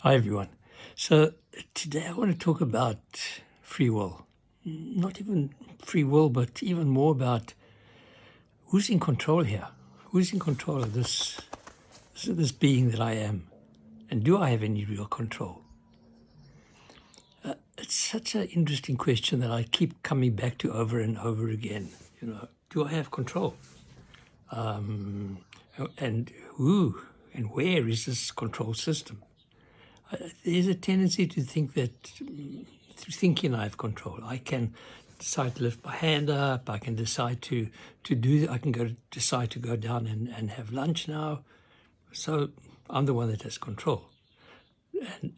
Hi, everyone. So, today I want to talk about free will. Not even free will, but even more about who's in control here. Who's in control of this being that I am? And do I have any real control? It's such an interesting question that I keep coming back to over and over again. Do I have control? And who and where is this control system? There's a tendency to think that through thinking I have control. I can decide to lift my hand up. I can decide to do. I can decide to go down and have lunch now. So I'm the one that has control.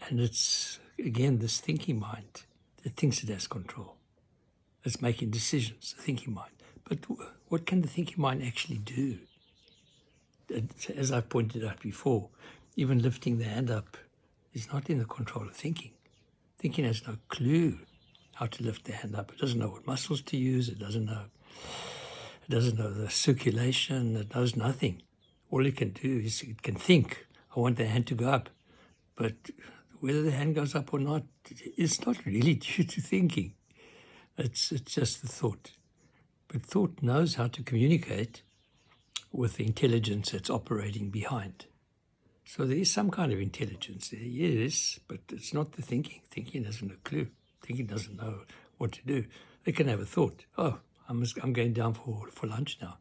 And it's, again, this thinking mind that thinks it has control. It's making decisions, the thinking mind. But what can the thinking mind actually do? As I pointed out before, even lifting the hand up is not in the control of thinking. Thinking has no clue how to lift the hand up. It doesn't know what muscles to use. It doesn't know the circulation. It knows nothing. All it can do is it can think, I want the hand to go up. But whether the hand goes up or not, it's not really due to thinking. It's just the thought. But thought knows how to communicate with the intelligence that's operating behind. So there is some kind of intelligence there, yes, but it's not the thinking. Thinking has no clue. Thinking doesn't know what to do. They can have a thought, oh, I'm going down for lunch now.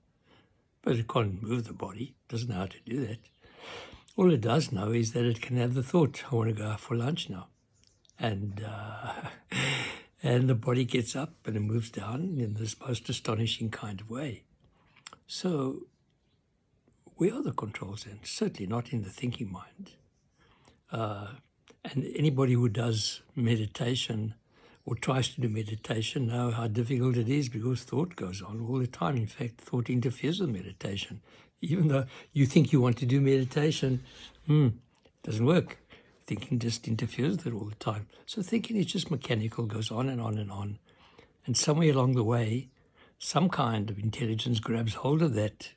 But it can't move the body, doesn't know how to do that. All it does know is that it can have the thought, I want to go out for lunch now. And and the body gets up and it moves down in this most astonishing kind of way. So where are the controls then? Certainly not in the thinking mind. And anybody who does meditation or tries to do meditation know how difficult it is because thought goes on all the time. In fact, thought interferes with meditation. Even though you think you want to do meditation, it doesn't work. Thinking just interferes with it all the time. So thinking is just mechanical, goes on and on and on. And somewhere along the way, some kind of intelligence grabs hold of that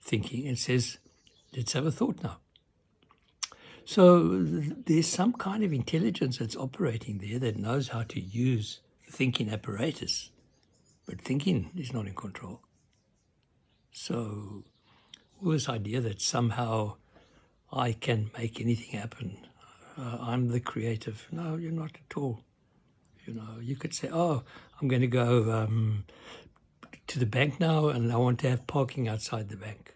thinking and says, let's have a thought now. So there's some kind of intelligence that's operating there that knows how to use the thinking apparatus, but thinking is not in control. So all this idea that somehow I can make anything happen, I'm the creative. No, you're not at all. You could say, oh, I'm going to go to the bank now and I want to have parking outside the bank.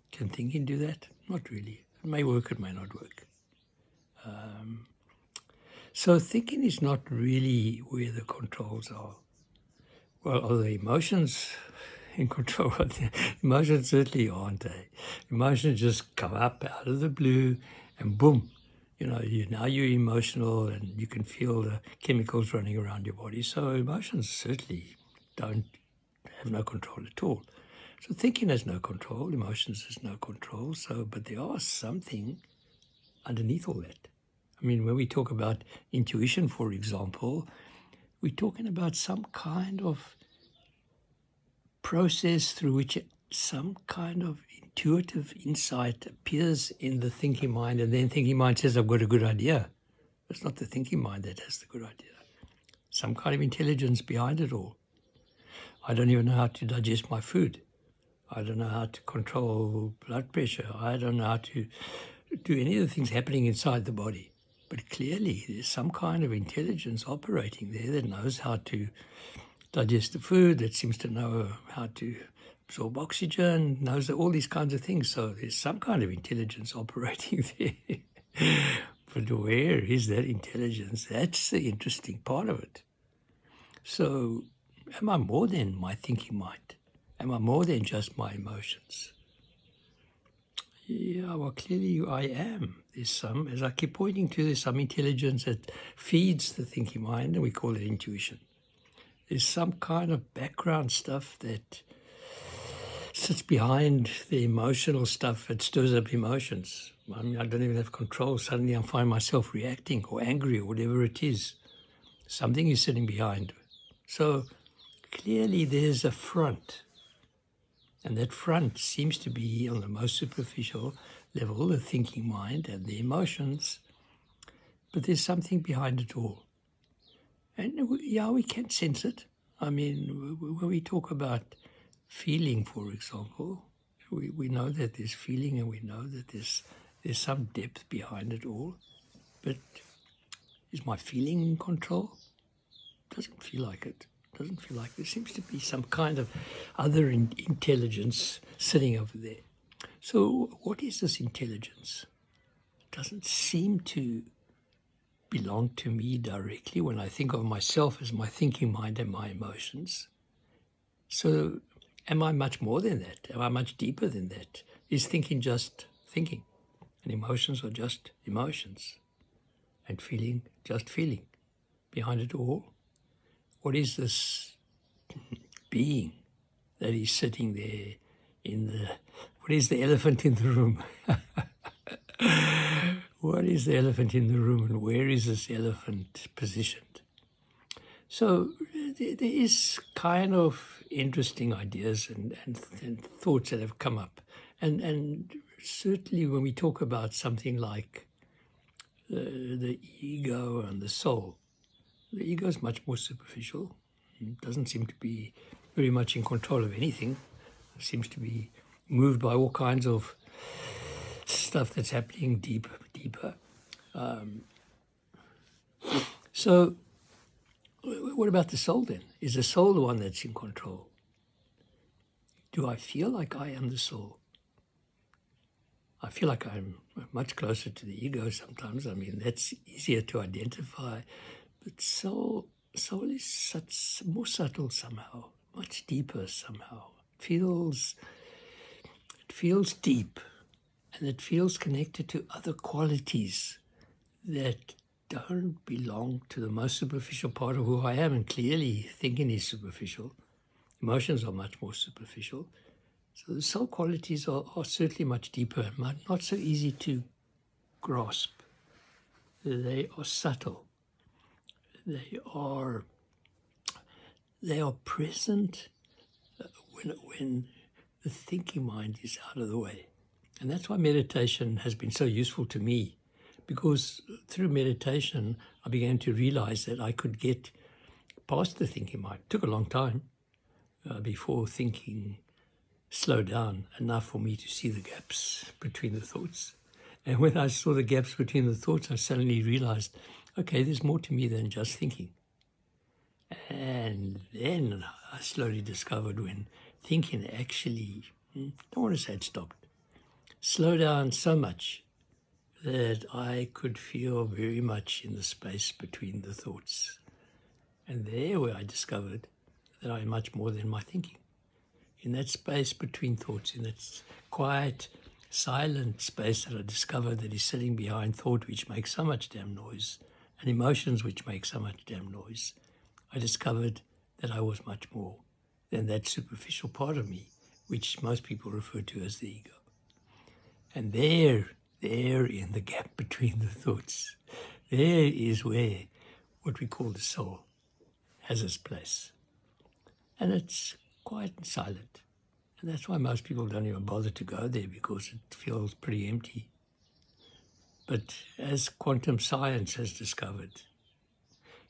Can thinking do that? Not really. It may work, it may not work. So thinking is not really where the controls are. Well, are the emotions in control? Emotions certainly aren't. Emotions just come up out of the blue and boom, now you're emotional and you can feel the chemicals running around your body. So emotions certainly have no control at all. So thinking has no control, emotions has no control. But there are something underneath all that. I mean, when we talk about intuition, for example, we're talking about some kind of process through which some kind of intuitive insight appears in the thinking mind, and then thinking mind says, I've got a good idea. It's not the thinking mind that has the good idea. Some kind of intelligence behind it all. I don't even know how to digest my food. I don't know how to control blood pressure. I don't know how to do any of the things happening inside the body. But clearly there's some kind of intelligence operating there that knows how to digest the food, that seems to know how to absorb oxygen, knows all these kinds of things. So there's some kind of intelligence operating there. But where is that intelligence? That's the interesting part of it. So am I more than my thinking mind? Am I more than just my emotions? Yeah, well, clearly I am. There's some, as I keep pointing to, there's some intelligence that feeds the thinking mind, and we call it intuition. There's some kind of background stuff that sits behind the emotional stuff that stirs up emotions. I mean, I don't even have control. Suddenly I find myself reacting or angry or whatever it is. Something is sitting behind. So clearly there's a front. And that front seems to be, on the most superficial level, the thinking mind and the emotions. but there's something behind it all. And yeah, we can sense it. I mean, when we talk about feeling, for example, we know that there's feeling and we know that there's some depth behind it all. But is my feeling in control? Doesn't feel like it. Doesn't feel like there seems to be some kind of other intelligence sitting over there. So what is this intelligence? It doesn't seem to belong to me directly when I think of myself as my thinking mind and my emotions. So am I much more than that? Am I much deeper than that? Is thinking just thinking? And emotions are just emotions? And feeling just feeling? Behind it all, what is this being that is sitting there what is the elephant in the room? What is the elephant in the room, and where is this elephant positioned? So there is kind of interesting ideas and thoughts that have come up. And certainly when we talk about something like the ego and the soul, the ego is much more superficial. It doesn't seem to be very much in control of anything. It seems to be moved by all kinds of stuff that's happening deeper. So what about the soul then? Is the soul the one that's in control? Do I feel like I am the soul? I feel like I'm much closer to the ego sometimes. I mean, that's easier to identify. But soul is such more subtle somehow, much deeper somehow. It feels deep, and it feels connected to other qualities that don't belong to the most superficial part of who I am. And clearly thinking is superficial. Emotions are much more superficial. So the soul qualities are certainly much deeper, not so easy to grasp. They are subtle. They are present when the thinking mind is out of the way. And that's why meditation has been so useful to me, because through meditation I began to realize that I could get past the thinking mind. It took a long time before thinking slowed down enough for me to see the gaps between the thoughts. And when I saw the gaps between the thoughts, I suddenly realized, okay, there's more to me than just thinking. And then I slowly discovered when thinking actually, don't want to say it stopped, slowed down so much that I could feel very much in the space between the thoughts. And there where I discovered that I'm much more than my thinking. In that space between thoughts, in that quiet, silent space that I discovered that is sitting behind thought, which makes so much damn noise, and emotions which make so much damn noise, I discovered that I was much more than that superficial part of me, which most people refer to as the ego. And there in the gap between the thoughts, there is where what we call the soul has its place. And it's quiet and silent. And that's why most people don't even bother to go there, because it feels pretty empty. But as quantum science has discovered,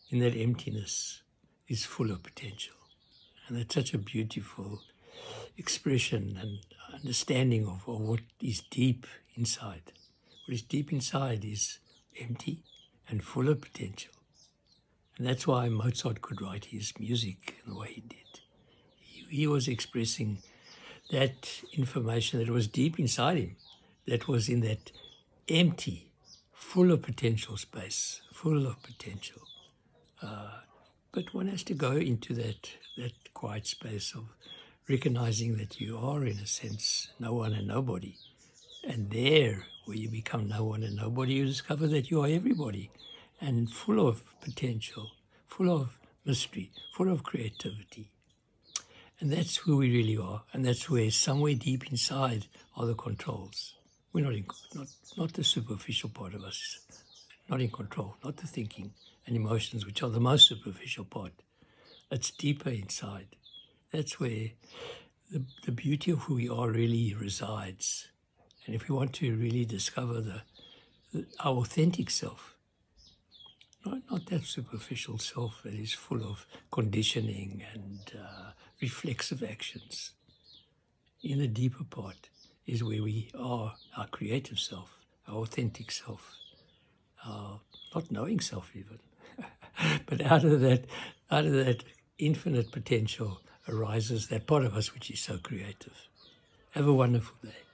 in that emptiness is full of potential. And that's such a beautiful expression and understanding of what is deep inside. What is deep inside is empty and full of potential. And that's why Mozart could write his music in the way he did. He was expressing that information that was deep inside him, that was in that empty, full of potential space, full of potential. But one has to go into that quiet space of recognizing that you are, in a sense, no one and nobody. And there, where you become no one and nobody, you discover that you are everybody, and full of potential, full of mystery, full of creativity. And that's who we really are, and that's where somewhere deep inside are the controls. We're not the superficial part of us, not in control, not the thinking and emotions, which are the most superficial part. It's deeper inside. That's where the beauty of who we are really resides. And if we want to really discover our authentic self, not that superficial self that is full of conditioning and reflexive actions. In the deeper part is where we are our creative self, our authentic self, our not knowing self even. But out of that infinite potential arises that part of us which is so creative. Have a wonderful day.